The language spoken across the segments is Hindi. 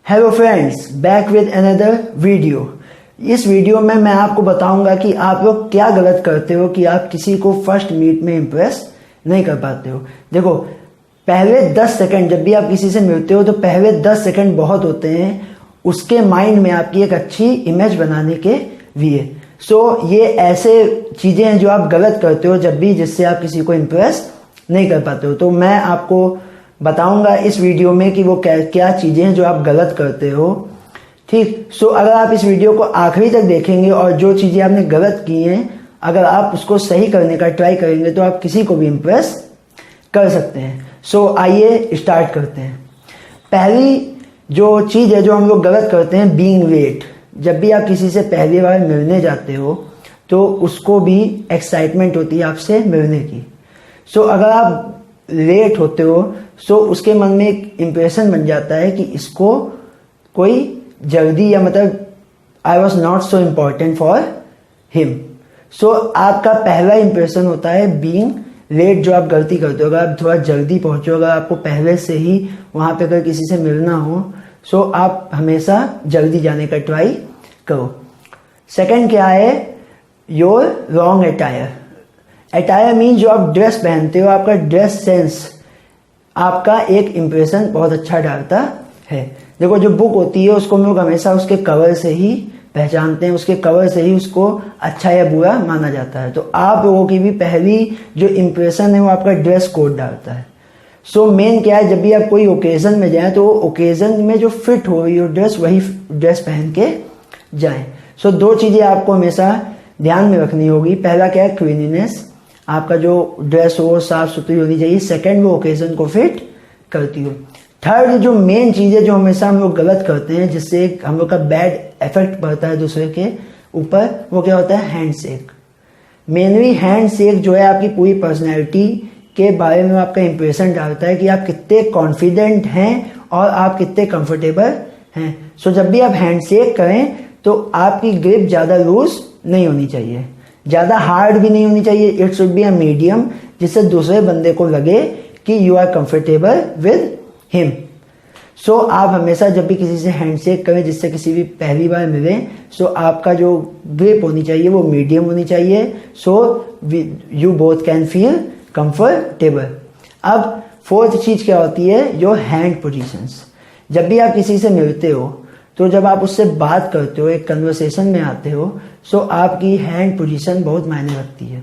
Hello friends, back with another video. इस वीडियो में मैं आपको बताऊंगा कि आप लोग क्या गलत करते हो कि आप किसी को फर्स्ट मीट में इम्प्रेस नहीं कर पाते हो। देखो, पहले 10 सेकंड जब भी आप किसी से मिलते हो तो पहले 10 सेकंड बहुत होते हैं उसके माइंड में आपकी एक अच्छी इमेज बनाने के लिए। ये ऐसे चीजें हैं जो आप गलत करते हो जब भी, जिससे आप किसी को इम्प्रेस नहीं कर पाते हो। तो मैं आपको बताऊंगा इस वीडियो में कि वो क्या चीजें हैं जो आप गलत करते हो। ठीक, अगर आप इस वीडियो को आखिरी तक देखेंगे और जो चीजें आपने गलत की हैं अगर आप उसको सही करने का ट्राई करेंगे तो आप किसी को भी इम्प्रेस कर सकते हैं। आइए स्टार्ट करते हैं। पहली जो चीज है जो हम लोग गलत करते हैं, बीइंग लेट। जब भी आप किसी से पहली बार मिलने जाते हो तो उसको भी एक्साइटमेंट होती है आपसे मिलने की। अगर आप लेट होते हो उसके मन में एक इम्प्रेशन बन जाता है कि इसको कोई जल्दी, या मतलब I was not so important for him. आपका पहला इम्प्रेशन होता है बीइंग लेट, जो आप गलती करते हो। अगर आप थोड़ा जल्दी पहुंचो, अगर आपको पहले से ही वहां पे अगर किसी से मिलना हो आप हमेशा जल्दी जाने का ट्राई करो। सेकंड क्या है, your wrong attire. Attire mean जो आप ड्रेस पहनते हो, आपका ड्रेस सेंस आपका एक इम्प्रेशन बहुत अच्छा डालता है। देखो, जो बुक होती है उसको हम लोग हमेशा उसके कवर से ही पहचानते हैं, उसके कवर से ही उसको अच्छा या बुरा माना जाता है। तो आप लोगों की भी पहली जो इम्प्रेशन है वो आपका ड्रेस कोड डालता है। मेन क्या है, जब भी आप कोई ओकेजन में जाएं तो ओकेजन में जो फिट हो रही हो ड्रेस, वही ड्रेस पहन के जाएं। दो चीजें आपको हमेशा ध्यान में रखनी होगी। पहला क्या है, क्लीनिनेस, आपका जो ड्रेस हो साफ सुथरी होनी चाहिए। सेकंड, वो ओकेजन को फिट करती हो। थर्ड, जो मेन चीज है जो हमेशा हम लोग गलत करते हैं जिससे हम लोग का बैड इफेक्ट पड़ता है दूसरे के ऊपर, वो क्या होता है, हैंडशेक। मेनली हैंडशेक जो है आपकी पूरी पर्सनैलिटी के बारे में आपका इंप्रेशन डालता है कि आप कितने कॉन्फिडेंट हैं और आप कितने कंफर्टेबल हैं। जब भी आप हैंडशेक करें तो आपकी ग्रिप ज्यादा लूज नहीं होनी चाहिए, ज्यादा हार्ड भी नहीं होनी चाहिए। It should be a medium, जिससे दूसरे बंदे को लगे कि you are comfortable with him. आप हमेशा जब भी किसी से हैंडशेक करें, जिससे किसी भी पहली बार मिले, आपका जो ग्रिप होनी चाहिए वो मीडियम होनी चाहिए। You both can feel comfortable. अब फोर्थ चीज क्या होती है, जो हैंड पोजीशंस। जब भी आप किसी से मिलते हो तो जब आप उससे बात करते हो, एक कन्वर्सेशन में आते हो, आपकी हैंड पोजीशन बहुत मायने रखती है।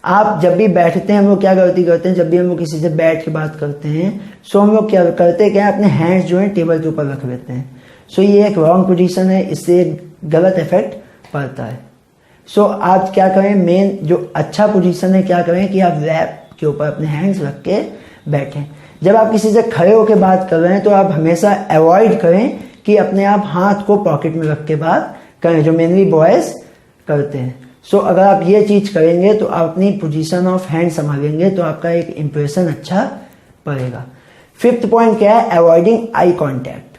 आप जब भी बैठते हैं, हम लोग क्या गलती करते हैं, जब भी हम लोग किसी से बैठ के बात करते हैं हम लोग क्या करते हैं, अपने हैंड्स जो है टेबल के ऊपर रख लेते हैं। ये एक रॉन्ग पोजीशन है, इससे एक गलत इफेक्ट पड़ता है। आप क्या करें, मेन जो अच्छा पोजीशन है क्या करें कि आप लैप के ऊपर अपने हैंड्स रख के बैठें। जब आप किसी से खड़े होकर बात कर रहे हैं तो आप हमेशा अवॉइड करें कि अपने आप हाथ को पॉकेट में रख के बात करें, जो मेनली बॉयज करते हैं। अगर आप ये चीज करेंगे तो आप अपनी पोजीशन ऑफ हैंड संभालेंगे तो आपका एक इंप्रेशन अच्छा पड़ेगा। फिफ्थ पॉइंट क्या है, अवॉइडिंग आई कांटेक्ट।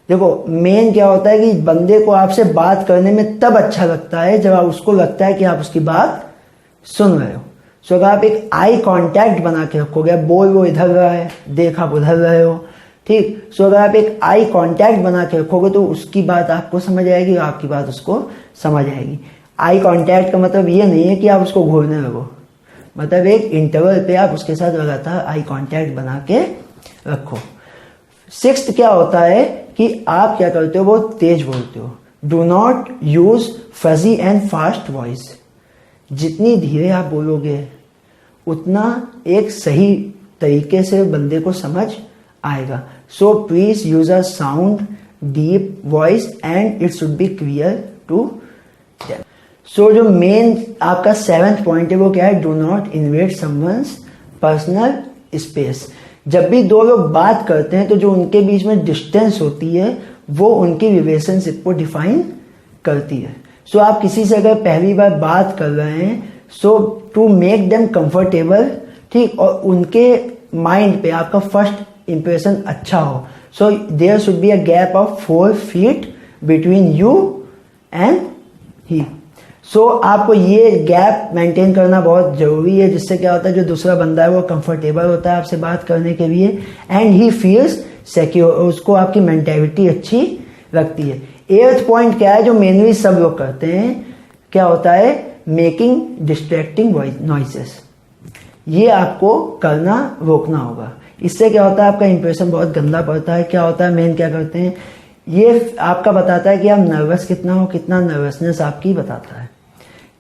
देखो, मेन क्या होता है कि बंदे को आपसे बात करने में तब अच्छा लगता है जब आप उसको लगता है कि आप उसकी बात सुन रहे हो। अगर आप एक आई कांटेक्ट बना के रखोगे, बोल वो इधर रहा है, देख आप उधर रहे हो, ठीक। अगर आप एक आई कांटेक्ट बना के रखोगे तो उसकी बात आपको समझ आएगी और आपकी बात उसको समझ आएगी। आई कांटेक्ट का मतलब ये नहीं है कि आप उसको घूरने लगो, मतलब एक इंटरवल पे आप उसके साथ लगातार आई कांटेक्ट बना के रखो। सिक्स्थ क्या होता है कि आप क्या करते हो, बहुत तेज बोलते हो। Do not use fuzzy and fast voice. जितनी धीरे आप बोलोगे उतना एक सही तरीके से बंदे को समझ आएगा। Please use a sound deep voice and it should be clear to them. जो मेन आपका 7th पॉइंट है वो क्या है, do not invade someone's personal space. जब भी दो लोग बात करते हैं तो जो उनके बीच में डिस्टेंस होती है वो उनकी रिलेशनशिप को डिफाइन करती है। आप किसी से अगर पहली बार बात कर रहे हैं टू मेक देम कंफर्टेबल, ठीक, और उनके माइंड पे आपका फर्स्ट इंप्रेशन अच्छा हो, there should be a gap of 4 feet between you and he. आपको ये गैप मेंटेन करना बहुत जरूरी है, जिससे क्या होता है, जो दूसरा बंदा है वो कंफर्टेबल होता है आपसे बात करने के लिए, एंड ही फील्स सिक्योर, उसको आपकी मेंटेलिटी अच्छी लगती है। 8th पॉइंट क्या है जो मेनली सब लोग करते हैं, क्या होता है, मेकिंग डिस्ट्रैक्टिंग नॉइसेस। ये आपको करना रोकना होगा। इससे क्या होता है, आपका इंप्रेशन बहुत गंदा पड़ता है। क्या होता है, मेन क्या करते हैं, ये आपका बताता है कि आप नर्वस कितना हो, कितना नर्वसनेस आपकी बताता है।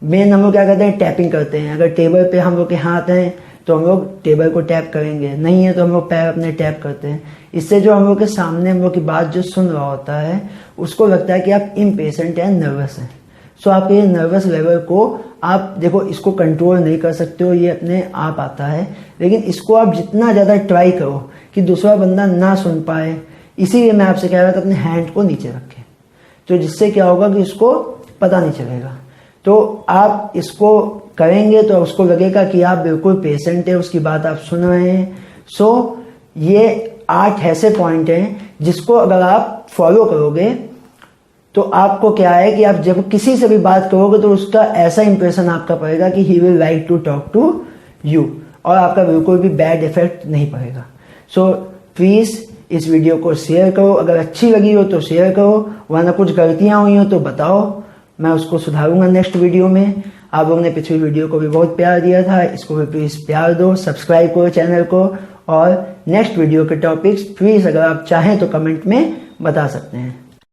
मेन हम लोग क्या करते हैं, टैपिंग करते हैं। अगर टेबल पे हम लोग के हाथ हैं तो हम लोग टेबल को टैप करेंगे, नहीं है तो हम लोग पैर अपने टैप करते हैं। इससे जो हम लोग के सामने हम लोग की बात जो सुन रहा होता है उसको लगता है कि आप इम्पेशेंट हैं, नर्वस हैं। सो आपके ये नर्वस लेवल को आप देखो, इसको कंट्रोल नहीं कर सकते हो, ये अपने आप आता है। लेकिन इसको आप जितना ज़्यादा ट्राई करो कि दूसरा बंदा ना सुन पाए, इसीलिए मैं आपसे कह रहा था अपने हैंड को नीचे रखें, तो जिससे क्या होगा कि उसको पता नहीं चलेगा। तो आप इसको करेंगे तो उसको लगेगा कि आप बिल्कुल पेशेंट है, उसकी बात आप सुन रहे हैं। सो ये 8 ऐसे पॉइंट हैं जिसको अगर आप फॉलो करोगे तो आपको क्या है कि आप जब किसी से भी बात करोगे तो उसका ऐसा इंप्रेशन आपका पड़ेगा कि he will like to talk to you, और आपका बिल्कुल भी बैड इफेक्ट नहीं पड़ेगा। सो प्लीज़ इस वीडियो को शेयर करो, अगर अच्छी लगी हो तो शेयर करो, वरना कुछ गलतियां हुई हो तो बताओ, मैं उसको सुधारूंगा नेक्स्ट वीडियो में। आप लोगों ने पिछली वीडियो को भी बहुत प्यार दिया था, इसको भी प्लीज़ प्यार दो, सब्सक्राइब करो चैनल को, और नेक्स्ट वीडियो के टॉपिक्स प्लीज़ अगर आप चाहें तो कमेंट में बता सकते हैं।